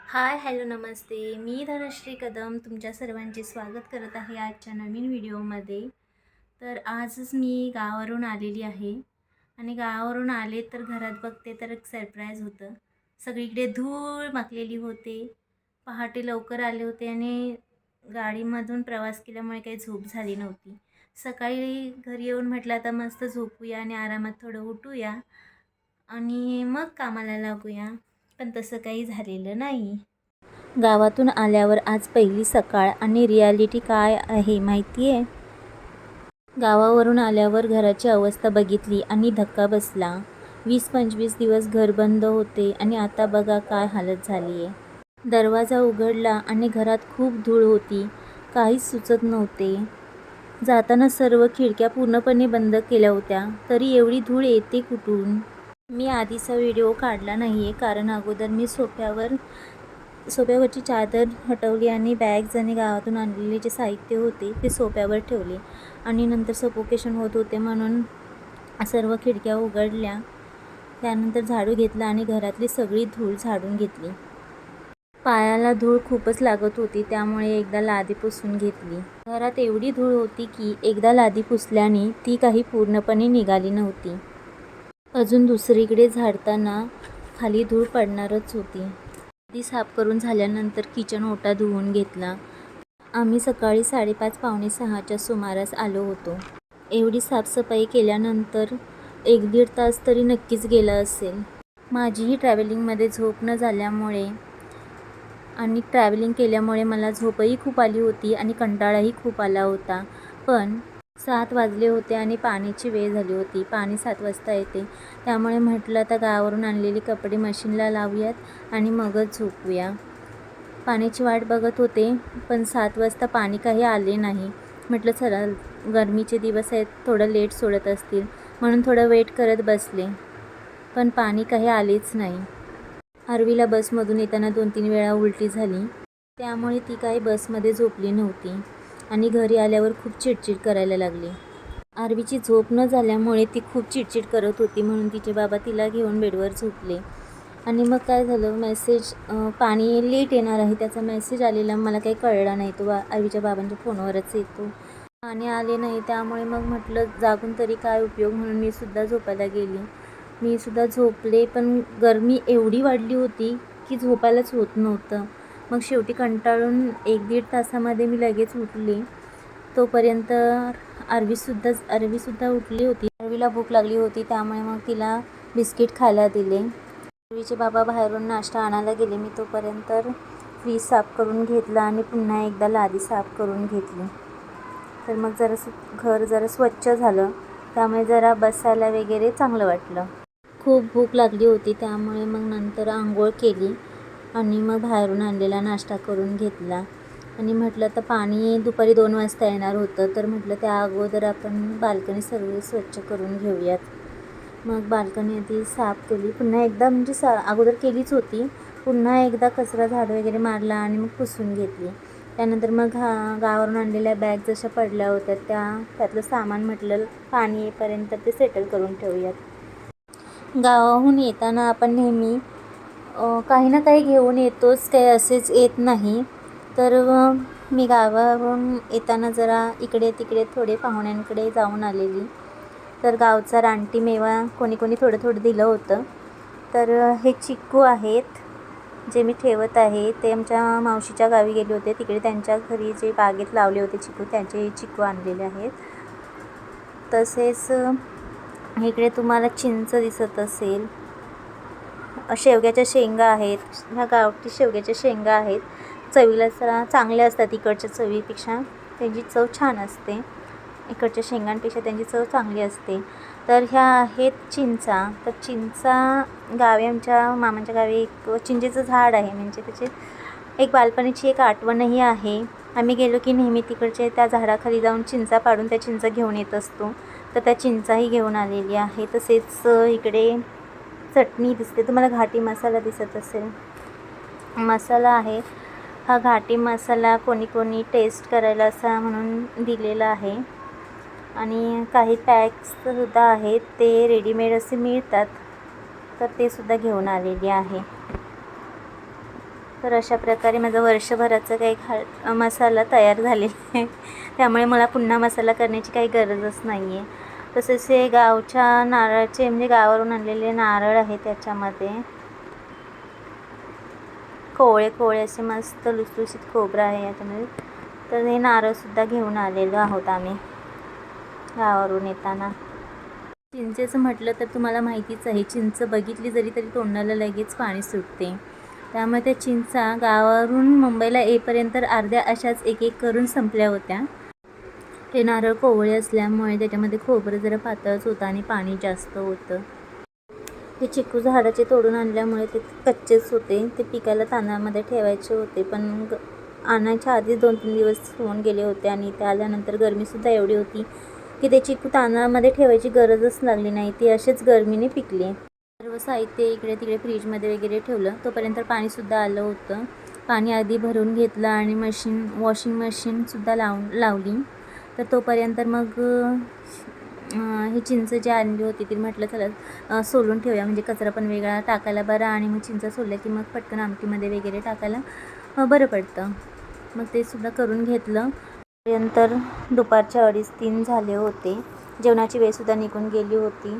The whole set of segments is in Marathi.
हाय हॅलो नमस्ते. मी धनश्री कदम तुमच्या सर्वांचे स्वागत करत आहे आजच्या नवीन व्हिडिओमध्ये. तर आजच मी गावावरून आलेली आहे आणि गावावरून आले तर घरात बघते तर एक सरप्राईज होतं. सगळीकडे धूळ माखलेली होते. पहाटे लवकर आले होते आणि गाडीमधून प्रवास केल्यामुळे काही झोप झाली नव्हती. सकाळी घरी येऊन म्हटलं आता मस्त झोपूया आणि आरामात थोडं उठूया आणि मग कामाला लागूया. पण तसं काही झालेलं नाही. गावातून आल्यावर आज पहिली सकाळ आणि रियालिटी काय आहे माहिती आहे? गावावरून आल्यावर घराची अवस्था बघितली आणि धक्का बसला. 20-25 दिवस घर बंद होते आणि आता बघा काय हालत झाली आहे. दरवाजा उघडला आणि घरात खूप धूळ होती. काहीच सुचत नव्हते. जाताना सर्व खिडक्या पूर्णपणे बंद केल्या होत्या, तरी एवढी धूळ येते कुठून? मी आधीचा व्हिडिओ काढला नाही आहे कारण अगोदर मी सोफ्यावरची चादर हटवली आणि बॅग्स आणि गावातून आणलेले जे साहित्य होते ते सोफ्यावर ठेवले आणि नंतर सफोकेशन होत होते म्हणून सर्व खिडक्या उघडल्या. त्यानंतर झाडू घेतला आणि घरातली सगळी धूळ झाडून घेतली. पायाला धूळ खूपच लागत होती त्यामुळे एकदा लादी पुसून घेतली. घरात एवढी धूळ होती की एकदा लादी पुसल्याने ती काही पूर्णपणे निघाली नव्हती. अजून दुसरीकडे झाडताना खाली धूळ पडणारच होती. ती साफ करून झाल्यानंतर किचन ओटा धुवून घेतला. आम्ही सकाळी 5:30-6:45च्या सुमारास आलो होतो. एवढी साफसफाई केल्यानंतर 1-1.5 तास तरी नक्कीच गेला असेल. माझीही ट्रॅव्हलिंगमध्ये झोप न झाल्यामुळे आणि ट्रॅव्हलिंग केल्यामुळे मला झोपही खूप आली होती आणि कंटाळाही खूप आला होता. पण 7 वाजले होते आणि पाण्याची वेळ झाली होती. पाणी 7 वाजता येते, त्यामुळे म्हटलं आता गावावरून आणलेले कपडे मशीनला लावूयात आणि मगच झोपूया. पाण्याची वाट बघत होते, पण 7 वाजता पाणी काही आले नाही. म्हटलं चला गरमीचे दिवस आहेत, थोडं लेट सोडत असतील म्हणून थोडं वेट करत बसले, पण पाणी काही आलेच नाही. आरवीला बसमधून येताना 2-3 वेळा उलटी झाली, त्यामुळे ती काही बसमध्ये झोपली नव्हती आणि घरी आल्यावर खूप चिडचिड करायला लागली. आरवीची झोप न झाल्यामुळे ती खूप चिडचिड करत होती म्हणून तिचे बाबा तिला घेऊन बेडवर झोपले. आणि मग काय झालं, पाणी लेट येणार आहे त्याचा मेसेज आलेला, मला काही कळला नाही. तो आरवीच्या बाबांच्या फोनवरच येतो. पाणी आले नाही त्यामुळे मग म्हटलं जागून तरी काय उपयोग म्हणून मी सुद्धा झोपायला गेली. मी सुद्धा झोपले, पण गरमी एवढी वाढली होती की झोपायलाच होत नव्हतं. मग शेवटी कंटाळून 1-1.5 तासामध्ये मी लगेच उठले. तोपर्यंत आरवीसुद्धा उठली होती. आरवीला भूक लागली होती त्यामुळे मग तिला बिस्किट खायला दिले. आरवीचे बाबा बाहेरून नाश्ता आणायला गेले. मी तोपर्यंत फ्रीज साफ करून घेतला आणि पुन्हा एकदा लादी साफ करून घेतली. तर मग घर जरा स्वच्छ झालं, त्यामुळे जरा बसायला वगैरे चांगलं वाटलं. खूप भूक लागली होती त्यामुळे मग नंतर आंघोळ केली आणि मग बाहेरून आणलेला नाश्ता करून घेतला आणि म्हटलं तर पाणी दुपारी 2 वाजता येणार होतं, तर म्हटलं त्या अगोदर आपण बाल्कनी सर्व स्वच्छ करून घेऊयात. मग बाल्कनी आधी साफ केली पुन्हा एकदा, म्हणजे अगोदर केलीच होती, पुन्हा एकदा कचरा झाड वगैरे मारला आणि मग पुसून घेतली. त्यानंतर मग गावावरून आणलेल्या बॅग जशा पडल्या होत्या त्यातलं सामान म्हटलं पाणी येईपर्यंत ते सेटल करून ठेवूयात. गावाहून येताना आपण नेहमी काही ना काही घेऊन येतोच, काही असेच येत नाही. तर मी गावावरून येताना जरा इकडे तिकडे थोडे पाहुण्यांकडे जाऊन आलेली. तर गावचा रानटी मेवा कोणी थोडं थोडं दिलं होतं. तर हे चिक्कू आहेत जे मी ठेवत आहे, ते आमच्या मावशीच्या गावी गेले होते, तिकडे त्यांच्या घरी जे बागेत लावले होते चिक्कू त्याचे चिक्कू आणलेले आहेत. तसेच इकडे तुम्हाला चिंच दिसत असेल. शेवग्याच्या शेंगा आहेत, ह्या गावठी शेवग्याच्या शेंगा आहेत. चवीला जरा चांगल्या असतात, इकडच्या चवीपेक्षा त्यांची चव छान असते. इकडच्या शेंगांपेक्षा त्यांची चव चांगली असते. तर ह्या आहेत चिंचा. तर चिंचा गावी आमच्या मामांच्या गावी एक चिंचेचं झाड आहे, म्हणजे त्याचे एक बालपणीची एक आठवणही आहे. आम्ही गेलो की नेहमी तिकडच्या त्या झाडाखाली जाऊन चिंचा पाडून त्या चिंचा घेऊन येत असतो. तर त्या चिंचाही घेऊन आलेली आहे. तसेच इकडे चटणी दिसते, तुम्हाला घाटी मसाला दिसत असेल, मसाला आहे. हा घाटी मसाला कोणी टेस्ट करायला असा म्हणून दिलेला आहे. आणि काही पॅक्ससुद्धा आहेत, ते रेडीमेड असे मिळतात, तर ते सुद्धा घेऊन आलेले आहे. तर अशा प्रकारे माझं वर्षभराचा काही मसाला तयार झालेला आहे. त्यामुळे मला पुन्हा मसाला करण्याची काही गरजच नाही आहे. तसेच हे गावच्या नारळाचे म्हणजे गावावरून आणलेले नारळ आहे, त्याच्यामध्ये कोवळे कोवळे असे मस्त लुसलुशीत खोबरं आहे याच्यामध्ये. तर हे नारळसुद्धा घेऊन आलेलो आहोत आम्ही गावावरून येताना. चिंचेचं म्हटलं तर तुम्हाला माहितीच आहे, चिंच बघितली जरी तरी तोंडाला लगेच पाणी सुटते. त्यामुळे त्या चिंचा गावावरून मुंबईला येईपर्यंत अर्ध्या अशाच एक एक करून संपल्या होत्या. हे नारळ कोवळे असल्यामुळे त्याच्यामध्ये खोबरं जरा पातळच होतं आणि पाणी जास्त होतं. हे चिकू झाडाचे तोडून आणल्यामुळे ते कच्चेच होते. ते पिकायला तांदळामध्ये ठेवायचे होते, पण आणायच्या आधीच 2-3 दिवस होऊन गेले होते आणि ते आल्यानंतर गरमीसुद्धा एवढी होती की ते चिकू तांदळामध्ये ठेवायची गरजच लागली नाही. ती असेच गरमीने पिकले. सर्व साहित्य इकडे तिकडे फ्रीजमध्ये वगैरे ठेवलं. तोपर्यंत पाणीसुद्धा आलं होतं. पाणी आधी भरून घेतलं आणि वॉशिंग मशीनसुद्धा लावली. तर तोपर्यंत मग ही चिंच जी आणली होती ती म्हटलं चला सोलून ठेवूया, म्हणजे कचरा पण वेगळा टाकायला बरा आणि मग चिंच सोलल्या की मग पटकन आमटीमध्ये वगैरे टाकायला बरं पडतं. मग ते सुद्धा करून घेतलं. नंतर दुपारच्या 2:30-3 झाले होते. जेवणाची वेळसुद्धा निघून गेली होती.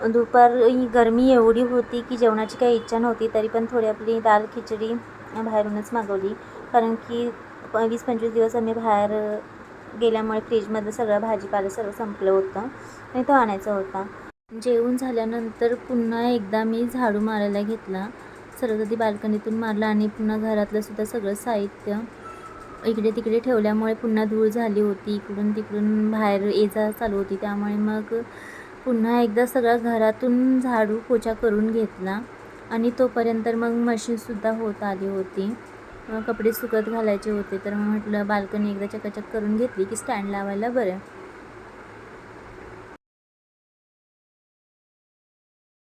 दुपारी गरमी एवढी होती की जेवणाची काही इच्छा नव्हती. तरी पण थोडी आपली दाल खिचडी बाहेरूनच मागवली, कारण की 20-25 दिवस आम्ही बाहेर गेल्यामुळे फ्रीजमधलं सगळं भाजीपाला सर्व संपलं होतं आणि तो आणायचा होता. जेवून झाल्यानंतर पुन्हा एकदा मी झाडू मारायला घेतला. सर्व बाल्कनीतून मारला आणि पुन्हा घरातलं सुद्धा सगळं साहित्य इकडे तिकडे ठेवल्यामुळे पुन्हा धूळ झाली होती. इकडून तिकडून बाहेर ये-जा चालू होती. त्यामुळे मग पुन्हा एकदा सगळं घरातून झाडू पोछा करून घेतला आणि तोपर्यंत मग मशीनसुद्धा होत आली होती. कपडे सुकत घालायचे होते, तर मग म्हटलं बाल्कनी एकदा चकाचक करून घेतली की स्टँड लावायला बरं.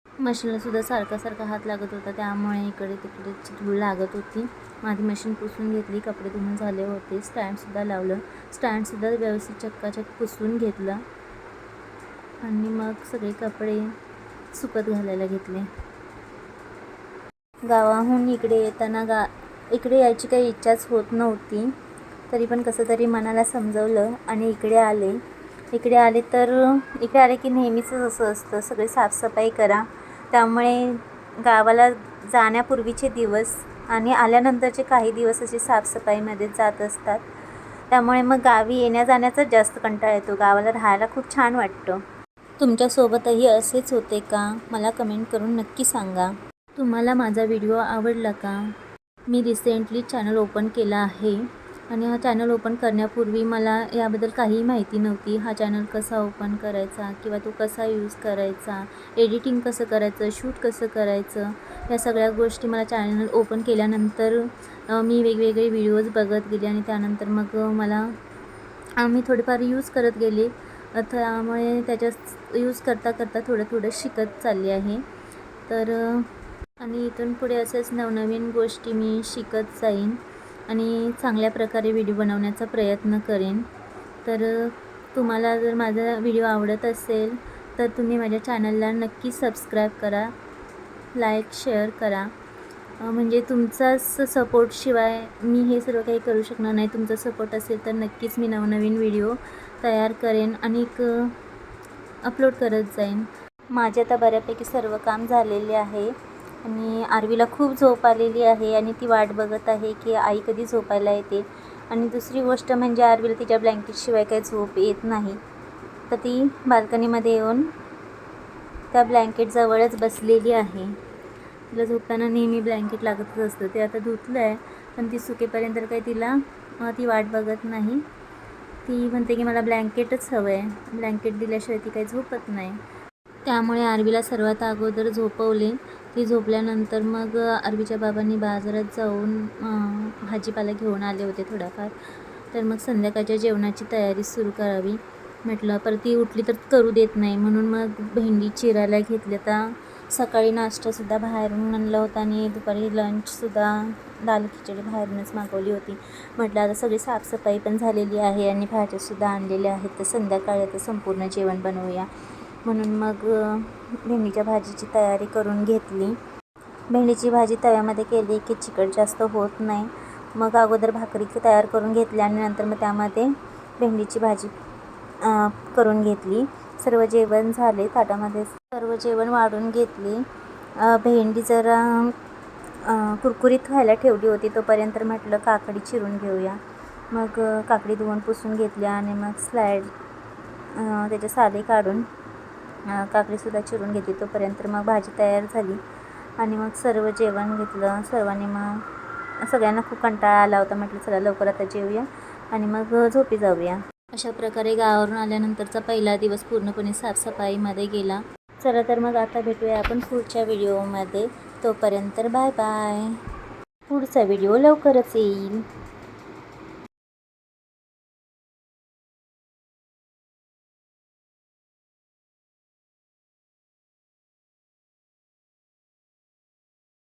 मशीनलासुद्धा सारखा हात लागत होता, त्यामुळे इकडे तिकडे धूळ लागत होती. माझी मशीन पुसून घेतली. कपडे धुवून झाले होते. स्टँडसुद्धा लावलं. स्टँडसुद्धा व्यवस्थित चकाचक पुसून घेतलं आणि मग सगळे कपडे सुकत घालायला घेतले. गावाहून इकडे येताना इकडे यायची काही इच्छाच होत नव्हती. तरी पण कसं तरी मनाला समजवलं आणि इकडे आले की नेहमीच असं असतं, सगळे साफसफाई करा. त्यामुळे गावाला जाण्यापूर्वीचे दिवस आणि आल्यानंतरचे काही दिवस असे साफसफाईमध्ये जात असतात. त्यामुळे मग गावी येण्या जाण्याचाच जास्त कंटाळा येतो. गावाला राहायला खूप छान वाटतं. तुमच्यासोबतही असेच होते का? मला कमेंट करून नक्की सांगा. तुम्हाला माझा व्हिडिओ आवडला का? मी रिसेंटली चॅनल ओपन केला आहे आणि हा चॅनल ओपन करण्यापूर्वी मला याबद्दल काहीही माहिती नव्हती. हा चॅनल कसा ओपन करायचा किंवा तो कसा यूज करायचा, एडिटिंग कसं करायचं, शूट कसं करायचं, या सगळ्या गोष्टी मला चॅनल ओपन केल्यानंतर मी वेगवेगळे व्हिडिओज बघत गेले आणि त्यानंतर मग मी थोडेफार यूज करत गेले. त्यामुळे त्याच्यात यूज करता थोडं शिकत चालली आहे. तर आणि इथून पुढे असेच नवनवीन गोष्टी मी शिकत जाईन आणि चांगल्या प्रकारे व्हिडिओ बनवण्याचा प्रयत्न करेन. तर तुम्हाला जर माझा व्हिडिओ आवडत असेल तर तुम्ही माझ्या चॅनलला नक्की सबस्क्राईब करा, लाईक शेअर करा. म्हणजे तुमचाच सपोर्टशिवाय मी हे सर्व काही करू शकणार नाही. तुमचा सपोर्ट असेल तर नक्कीच मी नवनवीन व्हिडिओ तयार करेन आणि अपलोड करत जाईन. माझे आता बऱ्यापैकी सर्व काम झालेले आहे आणि आरवीला खूप झोप आलेली आहे आणि ती वाट बघत आहे की आई कधी झोपायला येते. आणि दुसरी गोष्ट म्हणजे आरवीला तिच्या ब्लँकेटशिवाय काही झोप येत नाही. तर ती बाल्कनीमध्ये येऊन त्या ब्लँकेटजवळच बसलेली आहे. तिला झोपताना नेहमी ब्लँकेट लागतच असतं. ते आता धुतलं आहे, पण ती सुकेपर्यंत काही तिला ती वाट बघत नाही. ती म्हणते की मला ब्लँकेटच हवं आहे. ब्लँकेट दिल्याशिवाय ती काही झोपत नाही. त्यामुळे आरवीला सर्वात अगोदर झोपवले. ती झोपल्यानंतर मग आरवीच्या बाबांनी बाजारात जाऊन भाजीपाला घेऊन आले होते थोडाफार. तर मग संध्याकाळच्या जेवणाची तयारी सुरू करावी म्हटलं. परत ती उठली तर करू देत नाही, म्हणून मग भेंडी चिरायला घेतल्या. तर सकाळी नाश्तासुद्धा बाहेरून आणला होता आणि दुपारी लंचसुद्धा दाल खिचडी बाहेरूनच मागवली होती. म्हटलं आता सगळी साफसफाई पण झालेली आहे आणि भाज्यासुद्धा आणलेल्या आहेत, तर संध्याकाळी आता संपूर्ण जेवण बनवूया. म्हणून मग भेंडीच्या भाजीची तयारी करून घेतली. भेंडीची भाजी तव्यामध्ये केली की चिकट जास्त होत नाही. मग अगोदर भाकरी तयार करून घेतली आणि नंतर मग त्यामध्ये भेंडीची भाजी करून घेतली. सर्व जेवण झाले, ताटामध्ये सर्व जेवण वाढून घेतली. भेंडी जरा कुरकुरीत व्हायला ठेवली होती. तोपर्यंत म्हटलं काकडी चिरून घेऊया. मग काकडी धुवून पुसून घेतल्या आणि मग स्लाईड त्याच्या साली काढून काकडीसुद्धा चिरून घेतली. तोपर्यंत मग भाजी तयार झाली आणि मग सर्व जेवण घेतलं सर्वांनी. मग सगळ्यांना खूप कंटाळा आला होता. म्हटलं चला लवकर आता जेवूया आणि मग झोपी जाऊया. अशा प्रकारे गावावरून आल्यानंतरचा पहिला दिवस पूर्णपणे साफसफाईमध्ये गेला. चला तर मग आता भेटूया आपण पुढच्या व्हिडिओमध्ये. तोपर्यंत बाय बाय. पुढचा व्हिडिओ लवकरच येईल.